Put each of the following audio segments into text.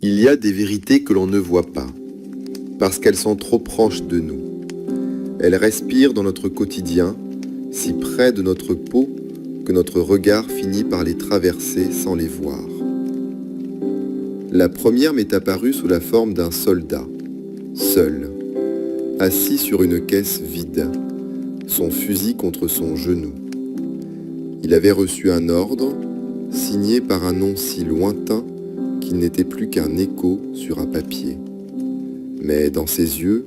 Il y a des vérités que l'on ne voit pas, parce qu'elles sont trop proches de nous. Elles respirent dans notre quotidien, si près de notre peau que notre regard finit par les traverser sans les voir. La première m'est apparue sous la forme d'un soldat, seul, assis sur une caisse vide, son fusil contre son genou. Il avait reçu un ordre, signé par un nom si lointain qu'il n'était plus qu'un écho sur un papier. Mais dans ses yeux,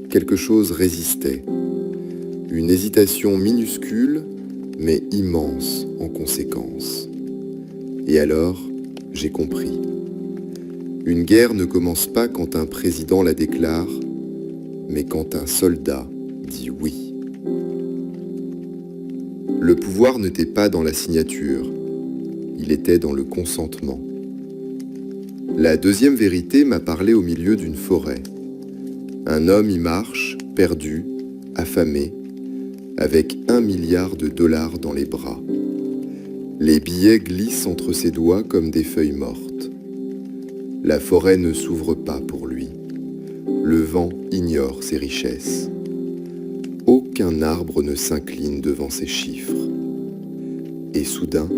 quelque chose résistait. Une hésitation minuscule, mais immense en conséquence. Et alors, j'ai compris. Une guerre ne commence pas quand un président la déclare, mais quand un soldat dit oui. Le pouvoir n'était pas dans la signature, il était dans le consentement. La deuxième vérité m'a parlé au milieu d'une forêt. Un homme y marche, perdu, affamé, avec 1 milliard de dollars dans les bras. Les billets glissent entre ses doigts comme des feuilles mortes. La forêt ne s'ouvre pas pour lui. Le vent ignore ses richesses. Aucun arbre ne s'incline devant ses chiffres. Et soudain,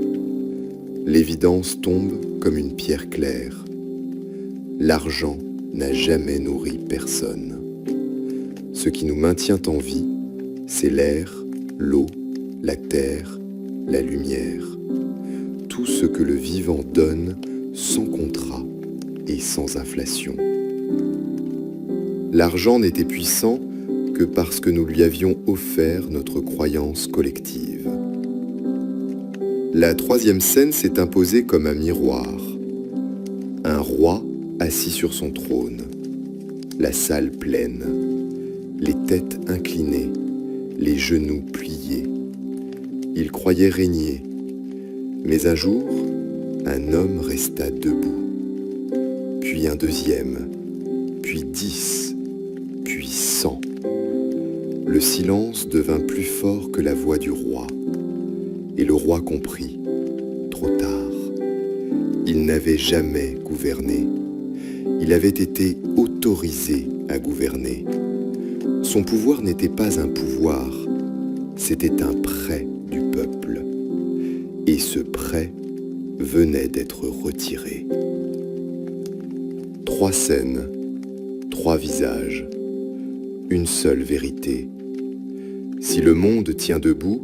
l'évidence tombe comme une pierre claire. L'argent n'a jamais nourri personne. Ce qui nous maintient en vie, c'est l'air, l'eau, la terre, la lumière. Tout ce que le vivant donne sans contrat et sans inflation. L'argent n'était puissant que parce que nous lui avions offert notre croyance collective. La troisième scène s'est imposée comme un miroir. Un roi assis sur son trône, la salle pleine, les têtes inclinées, les genoux pliés. Il croyait régner, mais un jour, un homme resta debout, puis un deuxième, puis 10, puis 100. Le silence devint plus fort que la voix du roi, et le roi comprit, trop tard. Il n'avait jamais gouverné. Il avait été autorisé à gouverner. Son pouvoir n'était pas un pouvoir, c'était un prêt du peuple. Et ce prêt venait d'être retiré. 3 scènes, 3 visages, une seule vérité. Si le monde tient debout,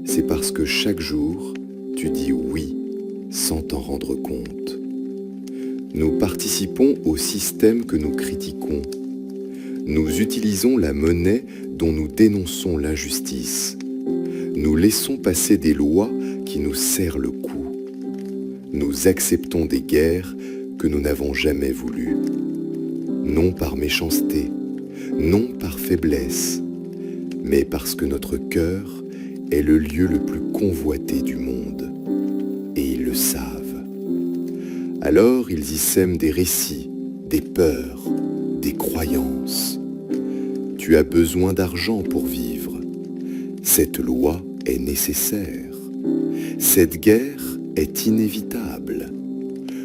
c'est parce que chaque jour, tu dis oui sans t'en rendre compte. Nous participons au système que nous critiquons. Nous utilisons la monnaie dont nous dénonçons l'injustice. Nous laissons passer des lois qui nous serrent le cou. Nous acceptons des guerres que nous n'avons jamais voulues. Non par méchanceté, non par faiblesse, mais parce que notre cœur est le lieu le plus convoité du monde. Et ils le savent. Alors ils y sèment des récits, des peurs, des croyances. Tu as besoin d'argent pour vivre. Cette loi est nécessaire. Cette guerre est inévitable.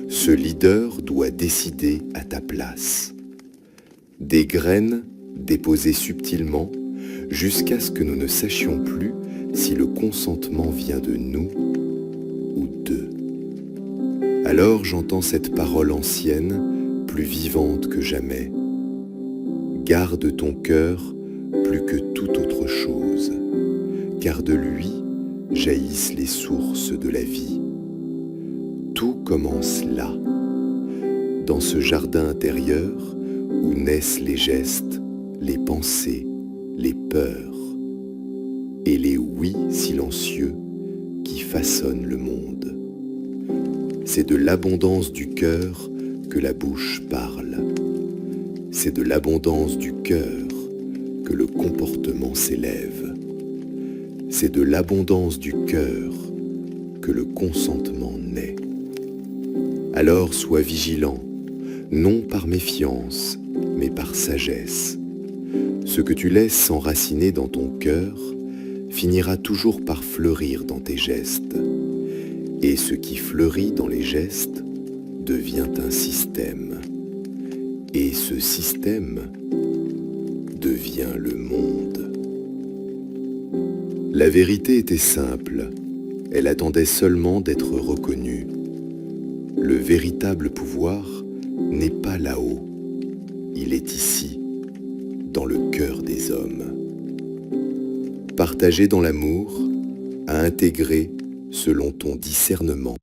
Ce leader doit décider à ta place. Des graines déposées subtilement jusqu'à ce que nous ne sachions plus si le consentement vient de nous ou d'eux. Alors j'entends cette parole ancienne, plus vivante que jamais. Garde ton cœur plus que toute autre chose, car de lui jaillissent les sources de la vie. Tout commence là, dans ce jardin intérieur où naissent les gestes, les pensées, les peurs et les oui silencieux qui façonnent le monde. C'est de l'abondance du cœur que la bouche parle. C'est de l'abondance du cœur que le comportement s'élève. C'est de l'abondance du cœur que le consentement naît. Alors sois vigilant, non par méfiance, mais par sagesse. Ce que tu laisses s'enraciner dans ton cœur finira toujours par fleurir dans tes gestes. Et ce qui fleurit dans les gestes devient un système. Et ce système devient le monde. La vérité était simple. Elle attendait seulement d'être reconnue. Le véritable pouvoir n'est pas là-haut. Il est ici, dans le cœur des hommes. Partagé dans l'amour, à intégrer selon ton discernement.